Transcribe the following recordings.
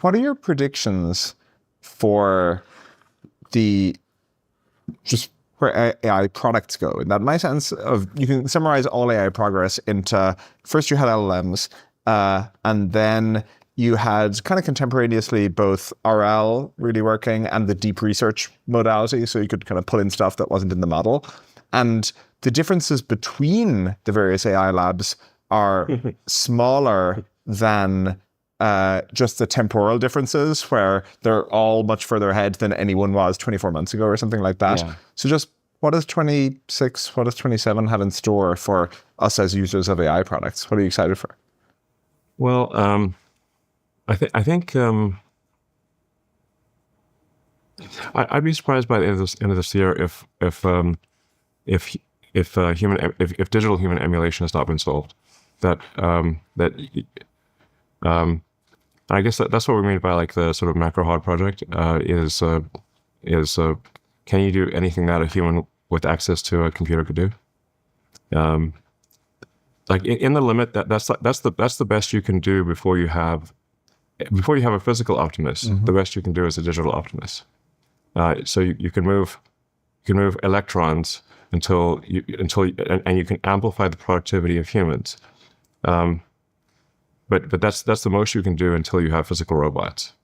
What are your predictions for just where AI products go? In that my sense of, you can summarize all AI progress into, first you had LLMs, and then you had kind of contemporaneously both RL really working and the deep research modality, so you could kind of pull in stuff that wasn't in the model. And the differences between the various AI labs are smaller than just the temporal differences, where they're all much further ahead than anyone was 24 months ago or something like that. Yeah. So just what does 26, what does 27 have in store for us as users of AI products? What are you excited for? Well, I think I'd be surprised by the end of this year if digital human emulation has not been solved. I guess that's what we mean by like the sort of macro hard project is can you do anything that a human with access to a computer could do? Like in the limit, that's the best you can do before you have a physical Optimus. Mm-hmm. The best you can do is a digital Optimus. So you can move electrons until you can amplify the productivity of humans. But that's the most you can do until you have physical robots.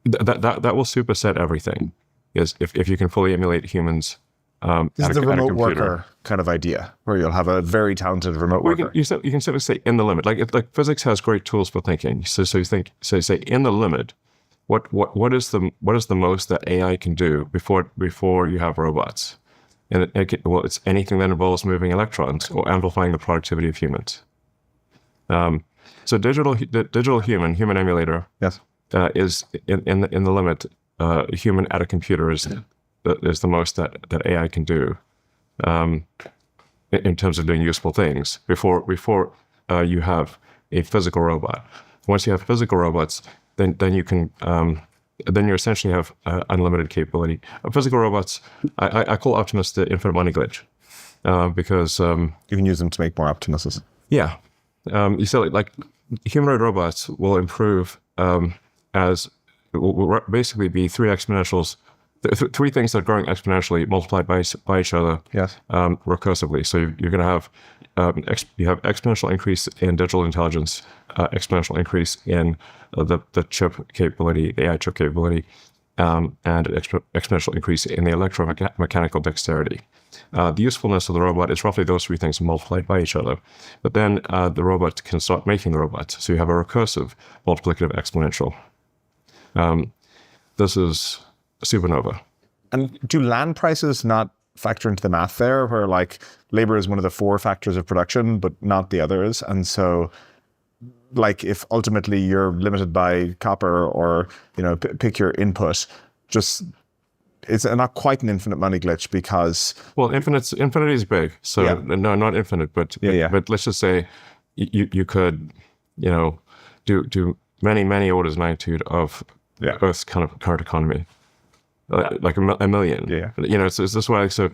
That will superset everything. Is if you can fully emulate humans. This is the remote worker kind of idea, where you'll have a very talented remote worker. You can simply say in the limit. Like physics has great tools for thinking. So you say in the limit, what is the most that AI can do before you have robots? And it's anything that involves moving electrons or amplifying the productivity of humans. So digital human emulator, yes, is in the limit. A human at a computer is the most that AI can do in terms of doing useful things before you have a physical robot. Once you have physical robots, then you can then you essentially have unlimited capability. Physical robots, I call Optimus the infinite money glitch because you can use them to make more Optimuses. Yeah, you say like humanoid robots will improve as will basically be three exponentials. Three things that are growing exponentially multiplied by each other, yes, recursively. So you're going to have you have exponential increase in digital intelligence, exponential increase in the chip capability, the AI chip capability, and exponential increase in the electromechanical dexterity. The usefulness of the robot is roughly those three things multiplied by each other. But then the robot can start making the robots. So you have a recursive multiplicative exponential. This is a supernova. And do land prices not factor into the math there, where like labor is one of the 4 factors of production, but not the others? And so like if ultimately you're limited by copper or, pick your input, just it's not quite an infinite money glitch because... Well, infinity is big. So yeah. No, not infinite, but let's just say you could, do many orders of magnitude of Earth's kind of current economy, like a million. Yeah. So it's this way. So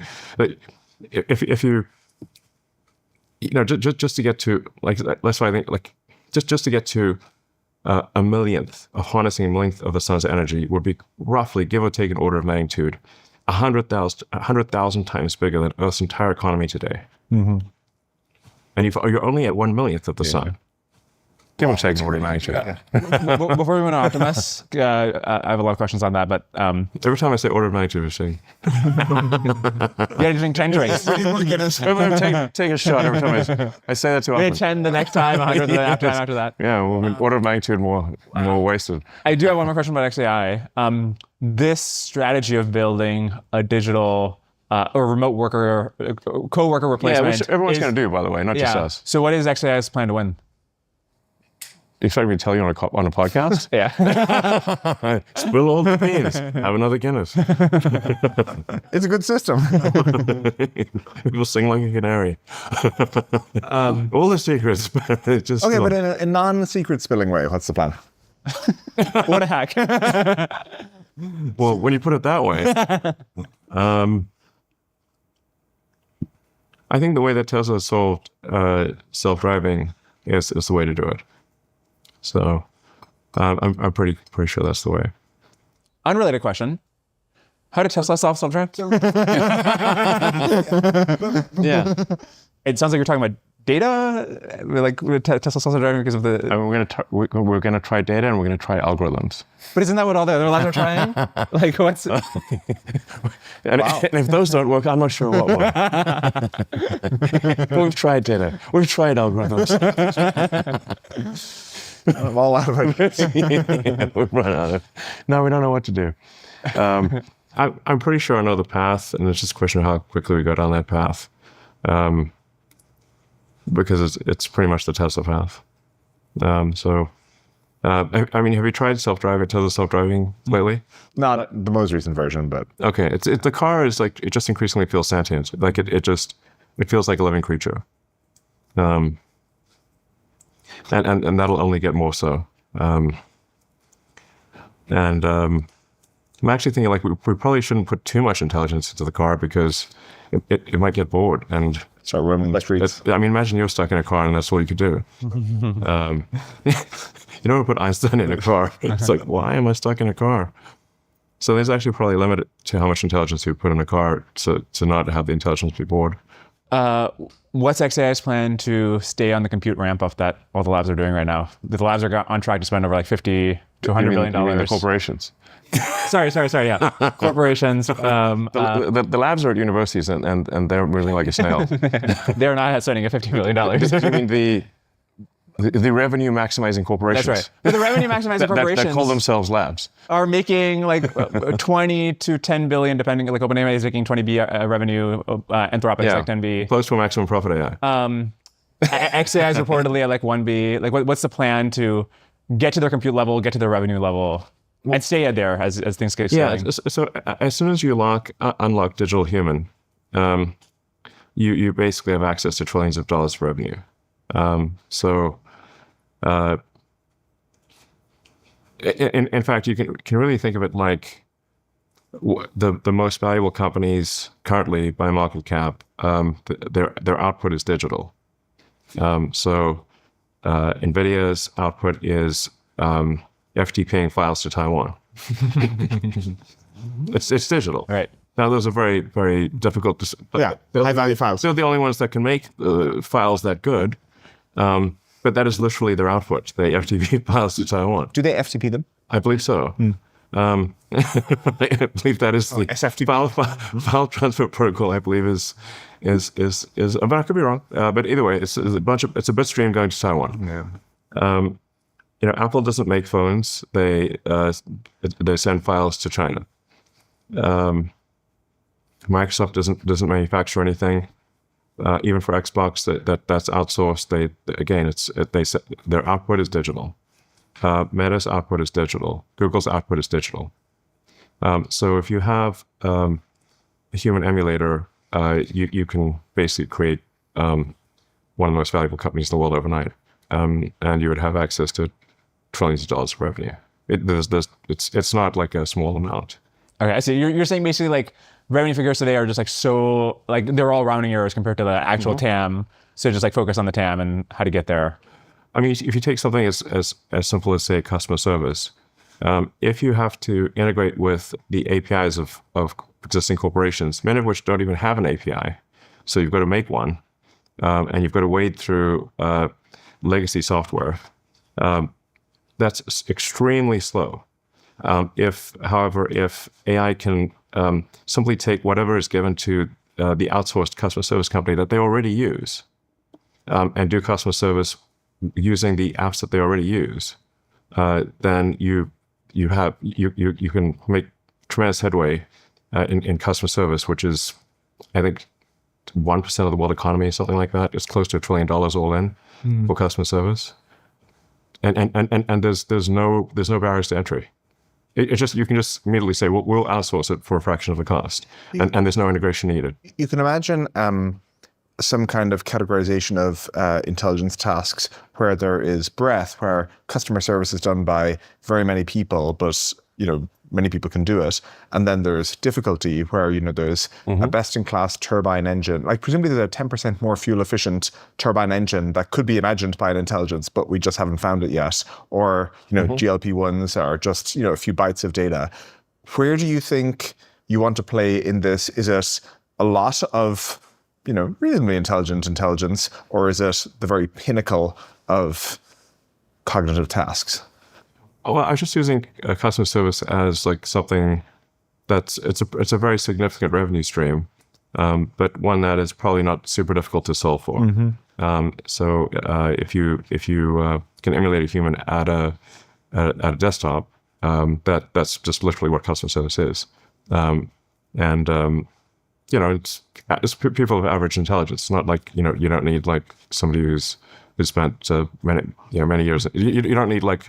if you, just to get to that's why I think just to get to a millionth of harnessing a millionth of the sun's energy would be roughly, give or take an order of magnitude, 100,000 times bigger than Earth's entire economy today. Mm-hmm. And you're only at 1/millionth of the sun. Give or take an order of magnitude. Before we went to Optimus, I have a lot of questions on that, but... Every time I say order of magnitude, I'm saying... Yeah, you think 10 drinks. Take a shot every time I say that too often. 10 the next time, 100 the after that. Yeah, well, order of magnitude more wasted. I do have one more question about XAI. This strategy of building a digital... or remote worker, co-worker replacement... Yeah, which everyone's going to do, by the way, not just us. So what is XAI's plan to win? You expect me to tell you on a podcast? Yeah. Spill all the beans. Have another Guinness. It's a good system. People sing like a canary. All the secrets. Just okay, but in a non-secret spilling way, what's the plan? What a hack. Well, when you put it that way, I think the way that Tesla solved self-driving is the way to do it. So I'm pretty sure that's the way. Unrelated question. How did Tesla solve self-drive? Yeah. It sounds like you're talking about data, like with Tesla self-driving because of the. I mean, we're gonna try data and we're gonna try algorithms. But isn't that what all the other labs are trying? Like what's? And if those don't work, I'm not sure what will. We've tried data. We've tried algorithms. I'm all out of ideas. Yeah, we've run out of. No, we don't know what to do. I'm pretty sure I know the path, and it's just a question of how quickly we go down that path. Because it's pretty much the Tesla path. I mean, have you tried self-driving, Tesla self-driving lately? Not the most recent version, but Okay, the car is like, it just increasingly feels sentient. Like it feels like a living creature. And that'll only get more so. I'm actually thinking like we probably shouldn't put too much intelligence into the car because it might get bored and start roaming the streets. I mean, imagine you're stuck in a car and that's all you could do. You don't put Einstein in a car. It's like, why am I stuck in a car? So there's actually probably a limit to how much intelligence you put in a car to not have the intelligence be bored. What's xAI's plan to stay on the compute ramp of that all the labs are doing right now? The labs are on track to spend over like $50 to $100 billion. You mean the corporations? Sorry, yeah. Corporations. The labs are at universities and they're moving like a snail. They're not spending a $50 million. You mean the revenue maximizing corporations? That's right. But the revenue maximizing corporations that call themselves labs are making like 20 to 10 billion, depending. Like OpenAI is making 20B revenue. Anthropic's like 10B. Close to a maximum profit AI. xAI is reportedly at like 1B. Like, what's the plan to get to their compute level, get to their revenue level, and stay there as things get scaling? Yeah. So as soon as you unlock digital human, you basically have access to trillions of dollars of revenue. In fact, you can really think of it like the most valuable companies currently by market cap. Their output is digital. NVIDIA's output is FTPing files to Taiwan. It's digital. Right. Now, those are very, very difficult to... high value files. They're the only ones that can make files that good. But that is literally their output. They FTP files to Taiwan. Do they FTP them? I believe so. I believe that is the SFTP. file transfer protocol. I believe is but I could be wrong. But either way, it's a bit stream going to Taiwan. Yeah. Apple doesn't make phones. They send files to China. Microsoft doesn't manufacture anything. Even for Xbox, that's outsourced. Their output is digital. Meta's output is digital. Google's output is digital. So if you have a human emulator, you can basically create one of the most valuable companies in the world overnight, and you would have access to trillions of dollars of revenue. It's not like a small amount. Okay, I see. You're saying basically like revenue figures today are just like so like they're all rounding errors compared to the actual TAM. So just like focus on the TAM and how to get there. I mean, if you take something as simple as, say, customer service, if you have to integrate with the APIs of existing corporations, many of which don't even have an API, so you've got to make one, and you've got to wade through legacy software, that's extremely slow. However, if AI can simply take whatever is given to the outsourced customer service company that they already use, and do customer service using the apps that they already use, then you can make tremendous headway in customer service, which is, I think, 1% of the world economy, something like that. It's close to $1 trillion all in for customer service, and there's no barriers to entry. You can just immediately say, well, we'll outsource it for a fraction of the cost, and there's no integration needed. You can imagine some kind of categorization of intelligence tasks where there is breadth, where customer service is done by very many people, but many people can do it. And then there's difficulty where, there's a best-in-class turbine engine. Like presumably there's a 10% more fuel-efficient turbine engine that could be imagined by an intelligence, but we just haven't found it yet. Or, GLP-1s are just, a few bytes of data. Where do you think you want to play in this? Is it a lot of, reasonably intelligent intelligence, or is it the very pinnacle of cognitive tasks? Well, I was just using customer service as like something it's a very significant revenue stream, but one that is probably not super difficult to solve for. So if you can emulate a human at a desktop, that's just literally what customer service is, it's people of average intelligence. It's not like you don't need like somebody who's spent many years. You don't need like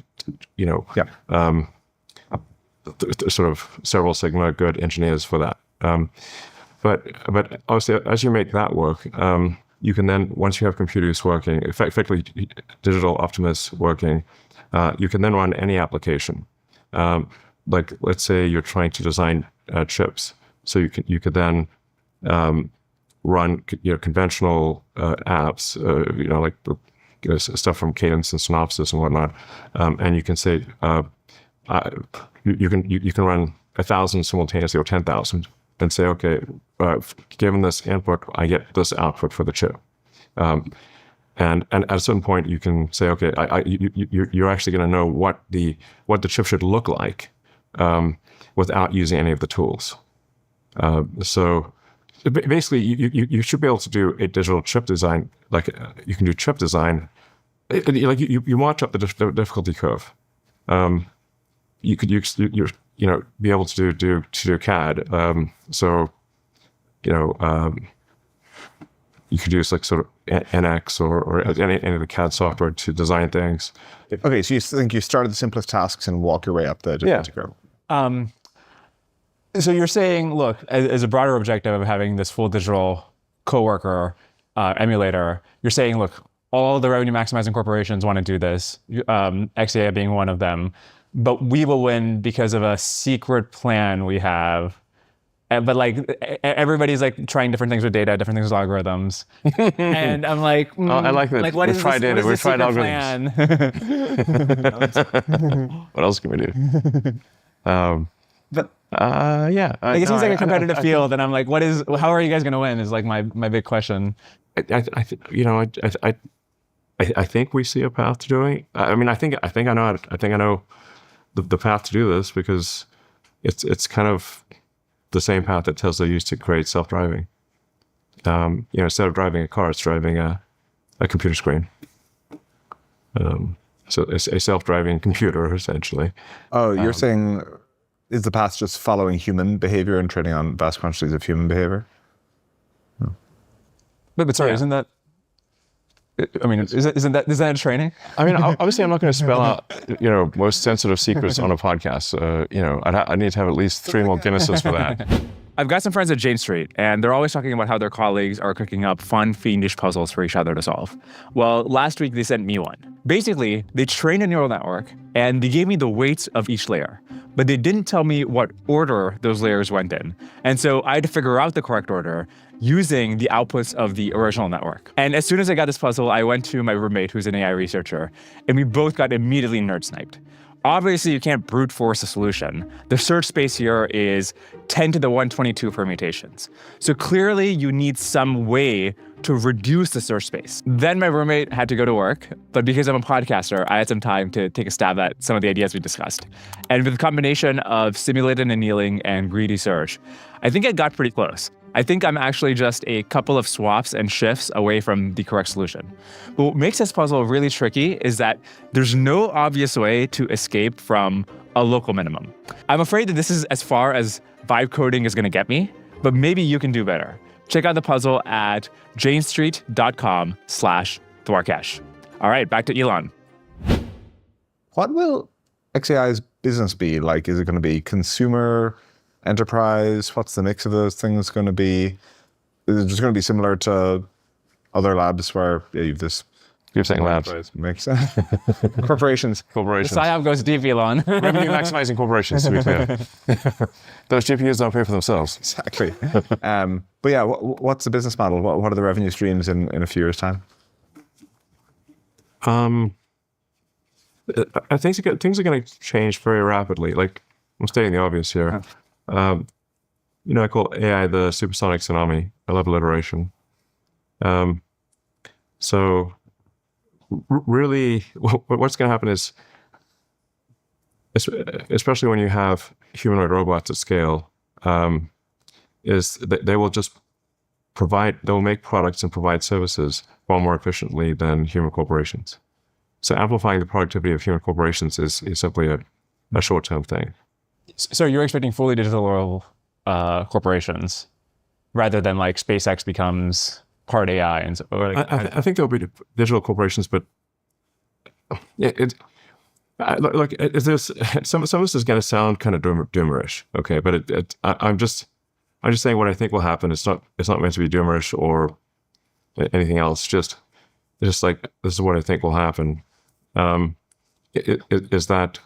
sort of several sigma good engineers for that. But obviously, as you make that work, you can then, once you have computers working, effectively digital optimists working, you can then run any application. Like let's say you're trying to design chips, so you could then run conventional apps, like stuff from Cadence and Synopsys and whatnot, and you can say you can run 1,000 simultaneously or 10,000, and say, okay, given this input, I get this output for the chip. And at a certain point, you can say, okay, you're actually going to know what the chip should look like without using any of the tools. So basically, you should be able to do a digital chip design. Like you can do chip design, like you march up the difficulty curve. You could be able to do CAD. You could use like sort of NX or any of the CAD software to design things. Okay, so you think you start at the simplest tasks and walk your way up the difficulty curve. So you're saying, look, as a broader objective of having this full digital coworker emulator, you're saying, look, all the revenue maximizing corporations want to do this, XAI being one of them, but we will win because of a secret plan we have. But like everybody's like trying different things with data, different things with algorithms, and I'm like, I like that. Like, what is tried this, data. what is We've the tried algorithms. What else can we do? But yeah, like it seems like a competitive field, and I'm like, how are you guys going to win? Is like my big question. I think we see a path to doing it. I mean, I think I know the path to do this, because it's kind of the same path that Tesla used to create self-driving. Instead of driving a car, it's driving a computer screen. So it's a self-driving computer, essentially. Oh, you're saying, is the path just following human behavior and training on vast quantities of human behavior? No. But sorry, isn't that? I mean, isn't that training? I mean, obviously, I'm not going to spell out, most sensitive secrets on a podcast. I need to have at least 3 more Guinnesses for that. I've got some friends at Jane Street, and they're always talking about how their colleagues are cooking up fun, fiendish puzzles for each other to solve. Well, last week they sent me one. Basically, they trained a neural network, and they gave me the weights of each layer, but they didn't tell me what order those layers went in. And so I had to figure out the correct order using the outputs of the original network. And as soon as I got this puzzle, I went to my roommate, who's an AI researcher, and we both got immediately nerd sniped. Obviously, you can't brute force a solution. The search space here is 10 to the 122 permutations. So clearly, you need some way to reduce the search space. Then my roommate had to go to work, but because I'm a podcaster, I had some time to take a stab at some of the ideas we discussed. And with a combination of simulated annealing and greedy search, I think I got pretty close. I think I'm actually just a couple of swaps and shifts away from the correct solution. But what makes this puzzle really tricky is that there's no obvious way to escape from a local minimum. I'm afraid that this is as far as vibe coding is going to get me, but maybe you can do better. Check out the puzzle at janestreet.com/Dwarkesh. All right, back to Elon. What will XAI's business be like? Is it going to be consumer, enterprise? What's the mix of those things going to be? Is it just going to be similar to other labs where you have this You're saying labs. Makes sense. Corporations. Corporations. PSYOP goes deep, Elon. Revenue maximizing corporations, to be clear. Those GPUs don't pay for themselves. Exactly. But yeah, what's the business model? What are the revenue streams in a few years' time? I think things are going to change very rapidly. Like, I'm stating the obvious here. I call AI the supersonic tsunami. I love alliteration. So really, what's going to happen is, especially when you have humanoid robots at scale, is that they will just they'll make products and provide services far more efficiently than human corporations. So amplifying the productivity of human corporations is simply a short-term thing. So you're expecting fully digital corporations rather than like SpaceX becomes part AI and so, or like, I think there'll be digital corporations, but some of this is going to sound kind of doomerish, okay? But I'm just saying what I think will happen. It's not meant to be doomerish or anything else. Just like this is what I think will happen. Is that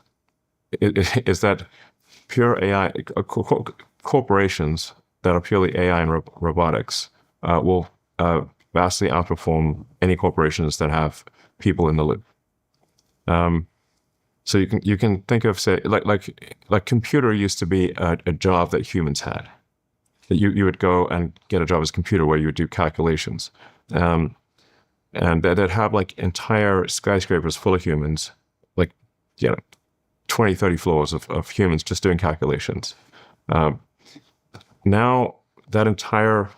pure AI corporations that are purely AI and robotics will vastly outperform any corporations that have people in the loop. So you can think of, say, like computer used to be a job that humans had. You would go and get a job as a computer where you would do calculations. And they'd have like entire skyscrapers full of humans, like 20, 30 floors of humans just doing calculations. Now that entire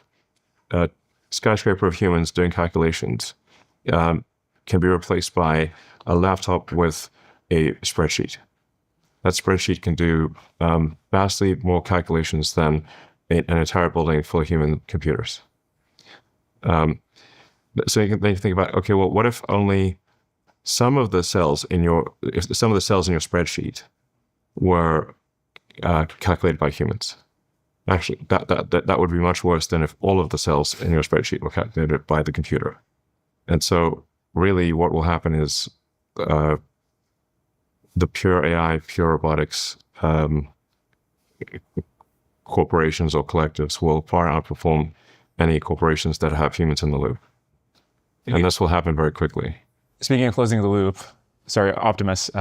skyscraper of humans doing calculations can be replaced by a laptop with a spreadsheet. That spreadsheet can do vastly more calculations than an entire building full of human computers. So you can think about, okay, well, what if only some of the cells in your spreadsheet were calculated by humans? Actually, that would be much worse than if all of the cells in your spreadsheet were calculated by the computer. And so really what will happen is the pure AI, pure robotics corporations or collectives will far outperform any corporations that have humans in the loop. And this will happen very quickly. Speaking of closing the loop, sorry, Optimus.